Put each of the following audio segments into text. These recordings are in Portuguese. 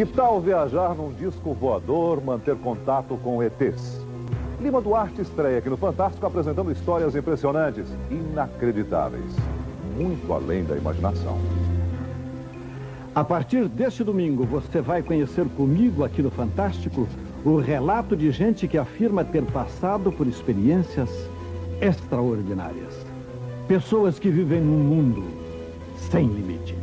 Que tal viajar num disco voador, manter contato com ETs? Lima Duarte estreia aqui no Fantástico apresentando histórias impressionantes, inacreditáveis, muito além da imaginação. A partir deste domingo, você vai conhecer comigo aqui no Fantástico o relato de gente que afirma ter passado por experiências extraordinárias. Pessoas que vivem num mundo sem limite.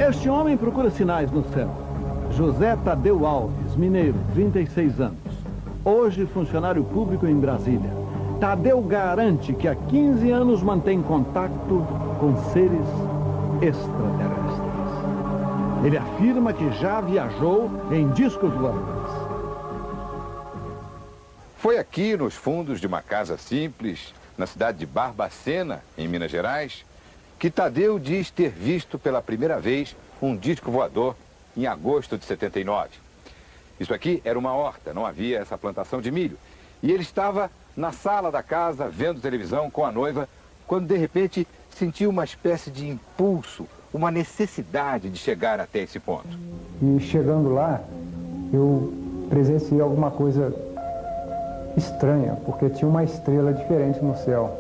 Este homem procura sinais no céu. José Tadeu Alves, mineiro, 36 anos. Hoje funcionário público em Brasília. Tadeu garante que há 15 anos mantém contato com seres extraterrestres. Ele afirma que já viajou em discos voadores. Foi aqui nos fundos de uma casa simples, na cidade de Barbacena, em Minas Gerais, que Tadeu diz ter visto pela primeira vez um disco voador em agosto de 79. Isso aqui era uma horta, não havia essa plantação de milho. E ele estava na sala da casa, vendo televisão com a noiva, quando de repente sentiu uma espécie de impulso, uma necessidade de chegar até esse ponto. E chegando lá, eu presenciei alguma coisa estranha, porque tinha uma estrela diferente no céu.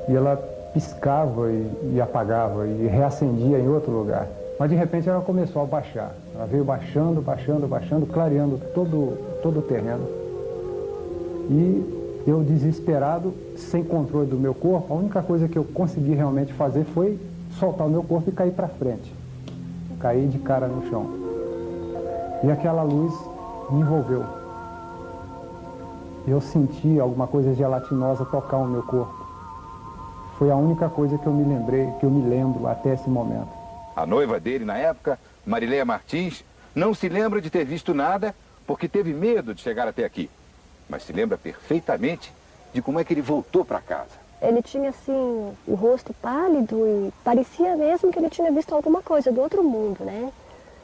E ela piscava e apagava e reacendia em outro lugar. Mas de repente ela começou a baixar. Ela veio baixando, baixando, baixando, clareando todo o terreno. E eu, desesperado, sem controle do meu corpo, a única coisa que eu consegui realmente fazer foi soltar o meu corpo e cair para frente. Caí de cara no chão. E aquela luz me envolveu. Eu senti alguma coisa gelatinosa tocar o meu corpo. Foi a única coisa que eu me lembrei, que eu me lembro até esse momento. A noiva dele, na época, Marileia Martins, não se lembra de ter visto nada porque teve medo de chegar até aqui. Mas se lembra perfeitamente de como é que ele voltou para casa. Ele tinha, assim, o rosto pálido e parecia mesmo que ele tinha visto alguma coisa do outro mundo, né?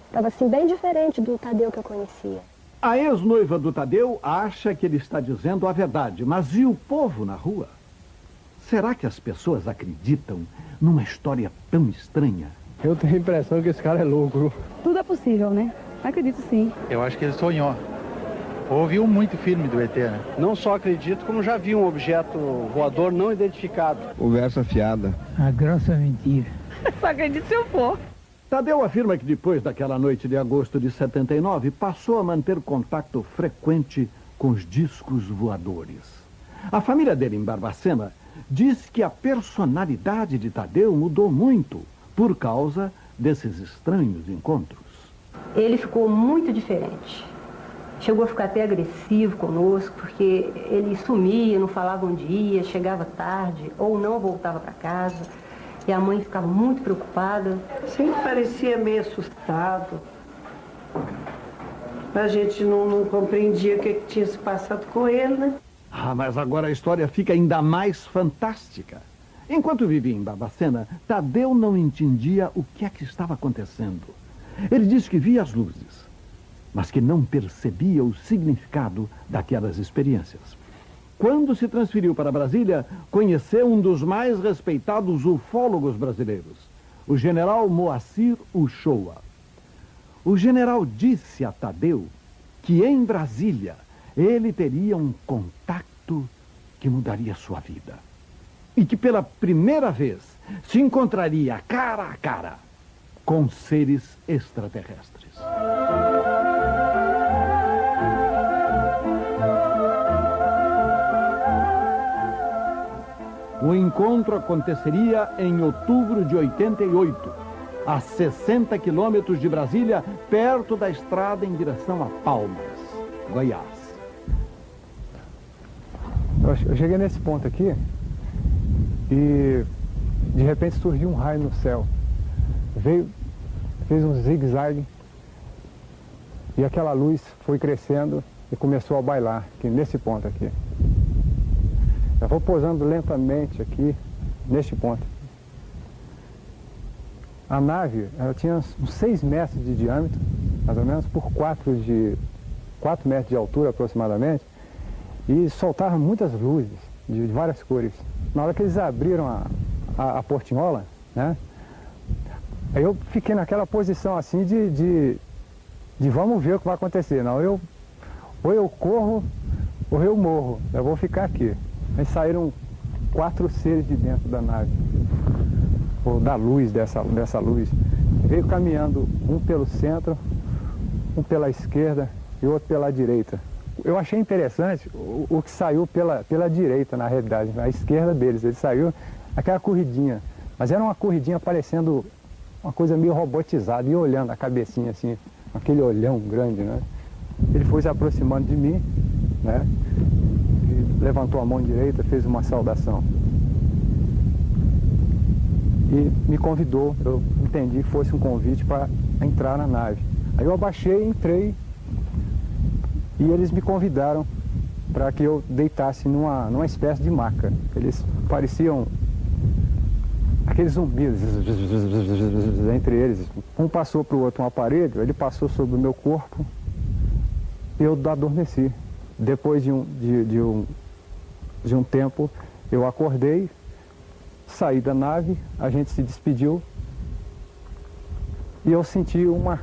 Estava, assim, bem diferente do Tadeu que eu conhecia. A ex-noiva do Tadeu acha que ele está dizendo a verdade, mas e o povo na rua? Será que as pessoas acreditam numa história tão estranha? Eu tenho a impressão que esse cara é louco. Tudo é possível, né? Acredito sim. Eu acho que ele sonhou. Ouviu muito filme do ET, né? Não só acredito, como já vi um objeto voador não identificado. Conversa fiada. A grossa mentira. Só acredito se eu for. Tadeu afirma que depois daquela noite de agosto de 79, passou a manter contato frequente com os discos voadores. A família dele em Barbacena diz que a personalidade de Tadeu mudou muito por causa desses estranhos encontros. Ele ficou muito diferente. Chegou a ficar até agressivo conosco, porque ele sumia, não falava um dia, chegava tarde ou não voltava para casa. E a mãe ficava muito preocupada. Sempre parecia meio assustado. A gente não compreendia o que tinha se passado com ele, né? Ah, mas agora a história fica ainda mais fantástica. Enquanto vivia em Barbacena, Tadeu não entendia o que é que estava acontecendo. Ele disse que via as luzes, mas que não percebia o significado daquelas experiências. Quando se transferiu para Brasília, conheceu um dos mais respeitados ufólogos brasileiros, o general Moacir Uchoa. O general disse a Tadeu que em Brasília ele teria um contato que mudaria sua vida. E que pela primeira vez se encontraria cara a cara com seres extraterrestres. O encontro aconteceria em outubro de 88, a 60 quilômetros de Brasília, perto da estrada em direção a Palmas, Goiás. Eu cheguei nesse ponto aqui e de repente surgiu um raio no céu. Fez um zigue-zague e aquela luz foi crescendo e começou a bailar aqui nesse ponto aqui. Eu vou posando lentamente aqui, neste ponto. A nave, ela tinha uns 6 metros de diâmetro, mais ou menos, por 4 metros de altura aproximadamente, e soltava muitas luzes de várias cores. Na hora que eles abriram a portinhola, né, aí eu fiquei naquela posição assim de vamos ver o que vai acontecer. Não, ou eu corro ou eu morro, eu vou ficar aqui. Aí saíram 4 seres de dentro da nave, ou da luz, dessa luz. Veio caminhando um pelo centro, um pela esquerda e outro pela direita. Eu achei interessante o que saiu pela direita, na realidade, a esquerda deles. Ele saiu aquela corridinha, mas era uma corridinha parecendo uma coisa meio robotizada, e olhando a cabecinha assim, aquele olhão grande, né? Ele foi se aproximando de mim, né? E levantou a mão direita, fez uma saudação. E me convidou, eu entendi que fosse um convite para entrar na nave. Aí eu abaixei, entrei, e eles me convidaram para que eu deitasse numa espécie de maca. Eles pareciam aqueles zumbis entre eles. Um passou para o outro um aparelho, ele passou sobre o meu corpo, e eu adormeci. Depois de um tempo, eu acordei, saí da nave, a gente se despediu, e eu senti uma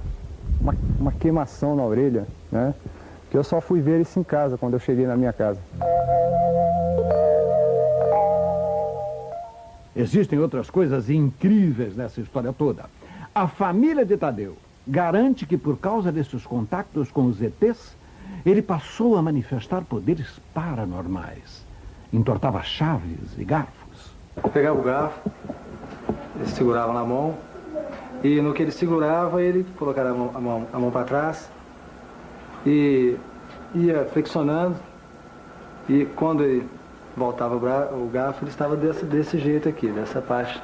queimação na orelha, né? Que eu só fui ver isso em casa, quando eu cheguei na minha casa. Existem outras coisas incríveis nessa história toda. A família de Tadeu garante que, por causa desses contatos com os ETs, ele passou a manifestar poderes paranormais. Entortava chaves e garfos. Eu pegava o garfo, ele segurava na mão, e no que ele segurava, ele colocava a mão para trás e ia flexionando, e quando ele voltava o garfo, ele estava desse jeito aqui, dessa parte,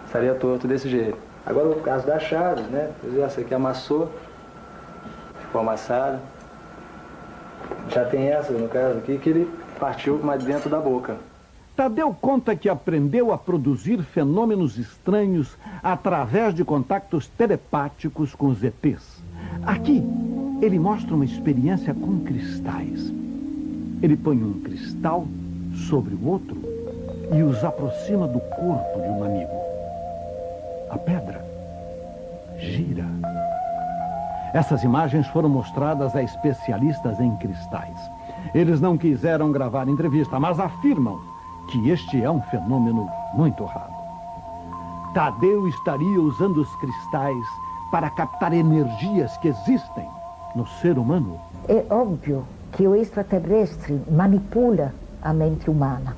estaria torto desse jeito. Agora no caso das chaves, né, essa aqui amassou, ficou amassada, já tem essa no caso aqui, que ele partiu mais dentro da boca. Tadeu conta que aprendeu a produzir fenômenos estranhos através de contactos telepáticos com os ETs. Aqui, ele mostra uma experiência com cristais. Ele põe um cristal sobre o outro e os aproxima do corpo de um amigo. A pedra gira. Essas imagens foram mostradas a especialistas em cristais. Eles não quiseram gravar entrevista, mas afirmam que este é um fenômeno muito raro. Tadeu estaria usando os cristais para captar energias que existem no ser humano. É óbvio que o extraterrestre manipula a mente humana.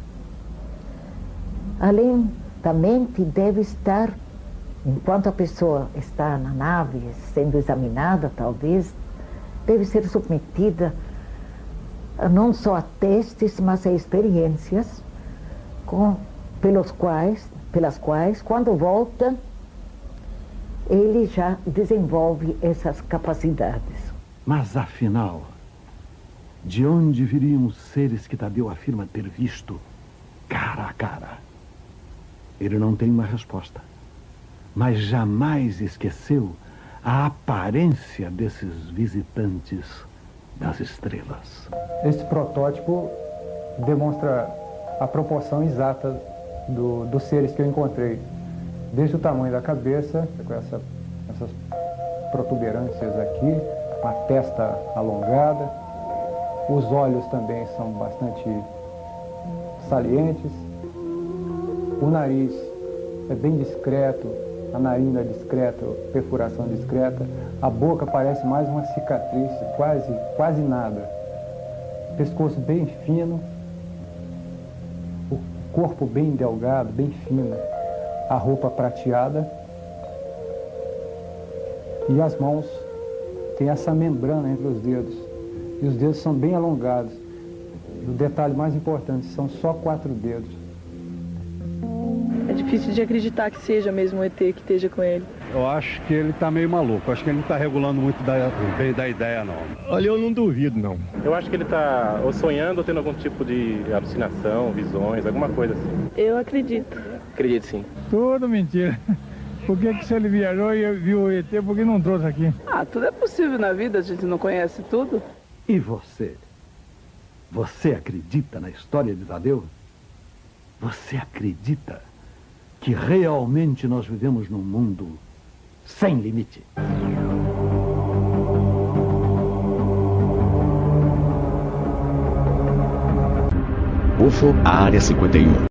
Além da mente, deve estar, enquanto a pessoa está na nave, sendo examinada, talvez, deve ser submetida não só a testes, mas a experiências pelas quais, quando volta, ele já desenvolve essas capacidades. Mas, afinal, de onde viriam os seres que Tadeu afirma ter visto cara a cara? Ele não tem uma resposta, mas jamais esqueceu a aparência desses visitantes das estrelas. Esse protótipo demonstra a proporção exata dos seres que eu encontrei. Desde o tamanho da cabeça, com essas protuberâncias aqui, a testa alongada, os olhos também são bastante salientes, o nariz é bem discreto, a narina é discreta, perfuração discreta, a boca parece mais uma cicatriz, quase nada, pescoço bem fino, o corpo bem delgado, bem fino, a roupa prateada, e as mãos têm essa membrana entre os dedos, e os dedos são bem alongados. E o detalhe mais importante, são só 4 dedos. É difícil de acreditar que seja mesmo o ET que esteja com ele. Eu acho que ele tá meio maluco, acho que ele não tá regulando muito bem da ideia, não. Olha, eu não duvido, não. Eu acho que ele tá ou sonhando ou tendo algum tipo de alucinação, visões, alguma coisa assim. Eu acredito. Acredito sim. Tudo mentira. Por que se ele viajou e viu o ET, por que não trouxe aqui? Ah, tudo é possível na vida, a gente não conhece tudo. E você? Você acredita na história de Tadeu? Você acredita que realmente nós vivemos num mundo sem limite? UFO, Área 51.